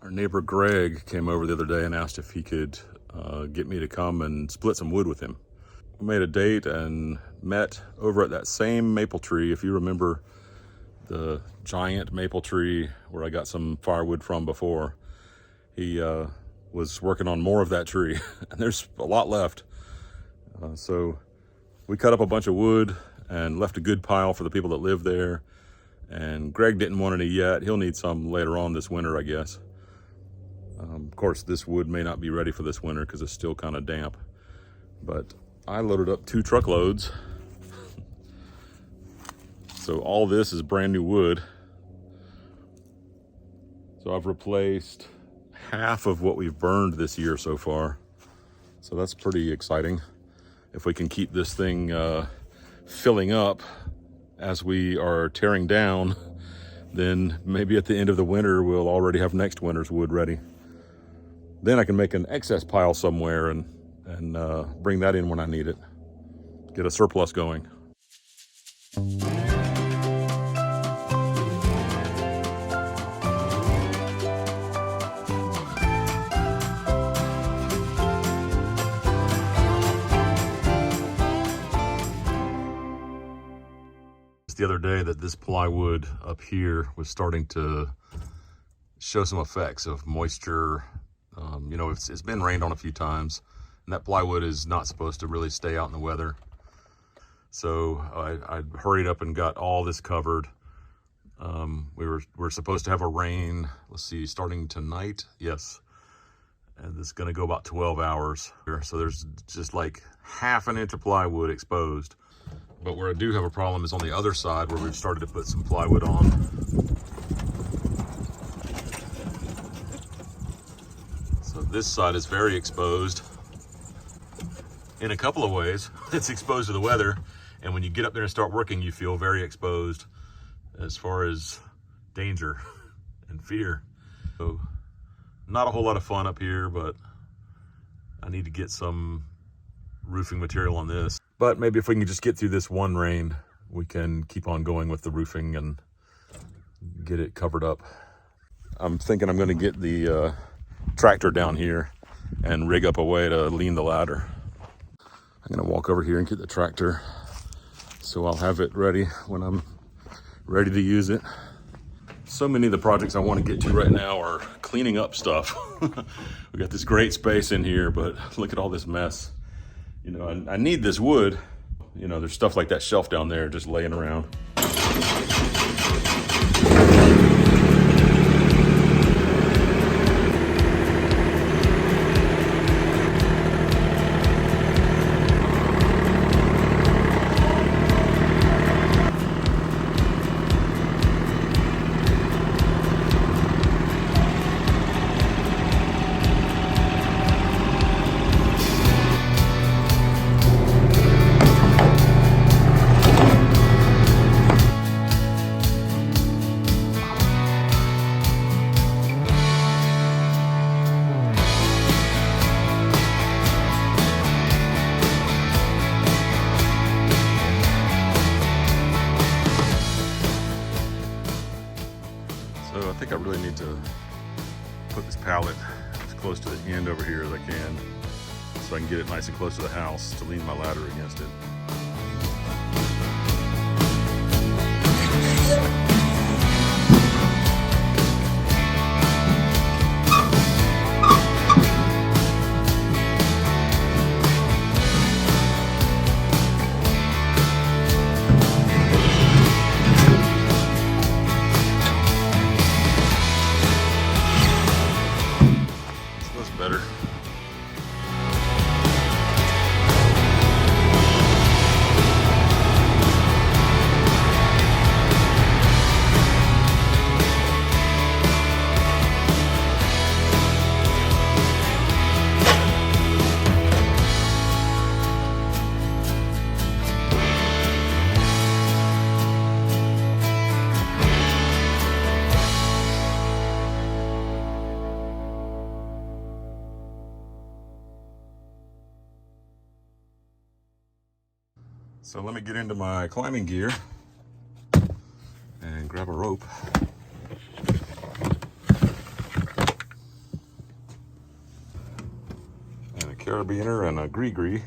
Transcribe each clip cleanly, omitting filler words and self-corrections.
Our neighbor Greg came over the other day and asked if he could get me to come and split some wood with him. We made a date and met over at that same maple tree. If you remember the giant maple tree where I got some firewood from before, he was working on more of that tree and there's a lot left. So we cut up a bunch of wood and left a good pile for the people that live there. And Greg didn't want any yet. He'll need some later on this winter, I guess. Of course, this wood may not be ready for this winter because it's still kind of damp. But I loaded up 2 truckloads. So all this is brand new wood. So I've replaced half of what we've burned this year so far. So that's pretty exciting. If we can keep this thing filling up as we are tearing down, then maybe at the end of the winter, we'll already have next winter's wood ready. Then I can make an excess pile somewhere and bring that in when I need it. Get a surplus going. The other day that this plywood up here was starting to show some effects of moisture. You know, it's been rained on a few times, and that plywood is not supposed to really stay out in the weather. So I hurried up and got all this covered. We're supposed to have a rain, let's see, starting tonight. Yes. And it's going to go about 12 hours. So there's just like half an inch of plywood exposed. But where I do have a problem is on the other side where we've started to put some plywood on. So this side is very exposed in a couple of ways. It's exposed to the weather, and when you get up there and start working, you feel very exposed as far as danger and fear. So not a whole lot of fun up here, but I need to get some roofing material on this. But maybe if we can just get through this one rain, we can keep on going with the roofing and get it covered up. I'm thinking I'm going to get the tractor down here and rig up a way to lean the ladder. I'm going to walk over here and get the tractor so I'll have it ready when I'm ready to use it. So many of the projects I want to get to right now are cleaning up stuff. We got this great space in here, but look at all this mess. You know, I need this wood. You know, there's stuff like that shelf down there just laying around. So I think I really need to put this pallet as close to the end over here as I can so I can get it nice and close to the house to lean my ladder against it. Better. So let me get into my climbing gear and grab a rope. carabiner and a gree-gree.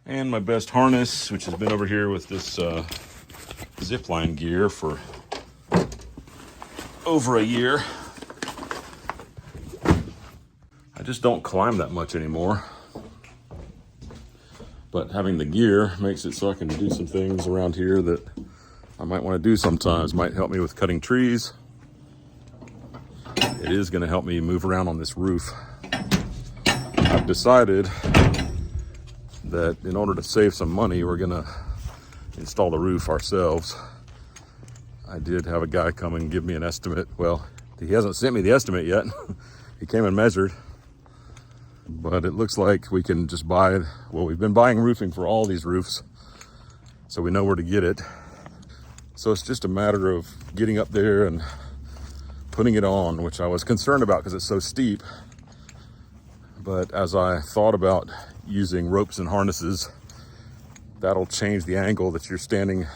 And my best harness, which has been over here with this zipline gear for over a year. I just don't climb that much anymore. But having the gear makes it so I can do some things around here that I might want to do sometimes. Might help me with cutting trees. It is going to help me move around on this roof. I've decided that in order to save some money, we're going to install the roof ourselves. I did have a guy come and give me an estimate. Well, he hasn't sent me the estimate yet. He came and measured. But it looks like we can just buy, well, we've been buying roofing for all these roofs, so we know where to get it. So it's just a matter of getting up there and putting it on, which I was concerned about because it's so steep. But as I thought about using ropes and harnesses, that'll change the angle that you're standing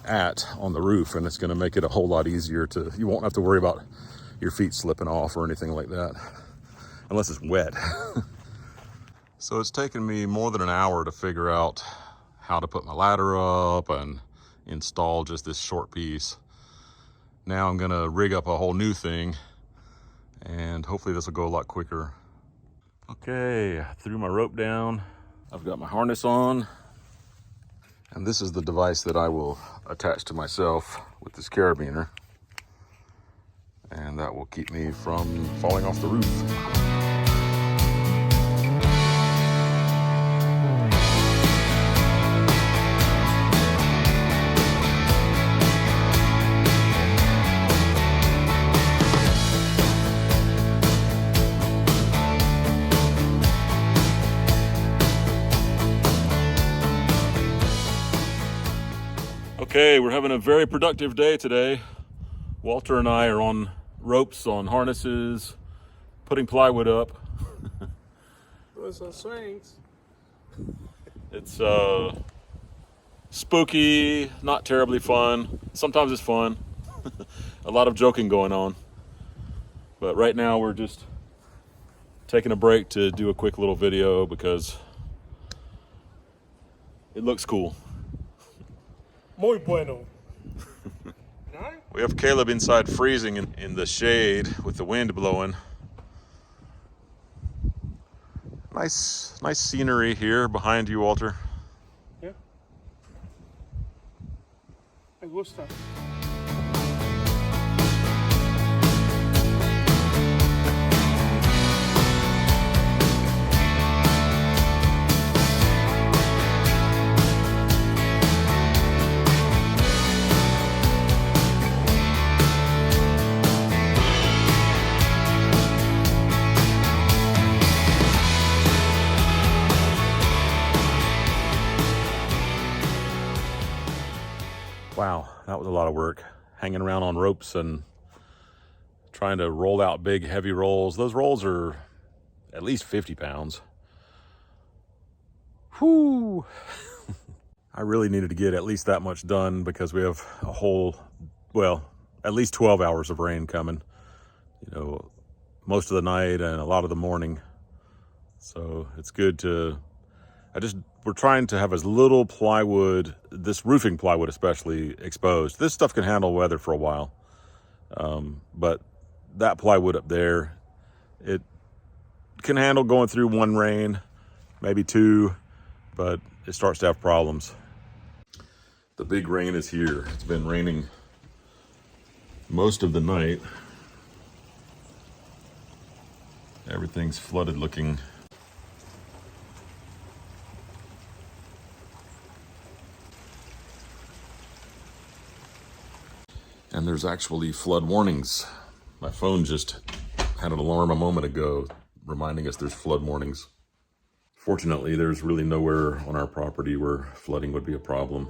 at on the roof, and it's going to make it a whole lot easier to, you won't have to worry about your feet slipping off or anything like that. Unless it's wet. So it's taken me more than an hour to figure out how to put my ladder up and install just this short piece. Now I'm gonna rig up a whole new thing, and hopefully this will go a lot quicker. Okay, I threw my rope down. I've got my harness on, and this is the device that I will attach to myself with this carabiner. And that will keep me from falling off the roof. Okay, we're having a very productive day today. Walter and I are on ropes, on harnesses, putting plywood up. Doing some swings. It's spooky, not terribly fun. Sometimes it's fun. A lot of joking going on. But right now we're just taking a break to do a quick little video because it looks cool. Muy bueno. We have Caleb inside freezing in the shade with the wind blowing. Nice scenery here behind you, Walter. Yeah. Me gusta. Wow, that was a lot of work. Hanging around on ropes and trying to roll out big, heavy rolls. Those rolls are at least 50 pounds. Whew. I really needed to get at least that much done because we have a whole, well, at least 12 hours of rain coming. You know, most of the night and a lot of the morning. So it's good to, we're trying to have as little plywood, this roofing plywood especially, exposed. This stuff can handle weather for a while. But that plywood up there, it can handle going through one rain, maybe two, but it starts to have problems. The big rain is here. It's been raining most of the night. Everything's flooded looking. And there's actually flood warnings. My phone just had an alarm a moment ago reminding us there's flood warnings. Fortunately, there's really nowhere on our property where flooding would be a problem.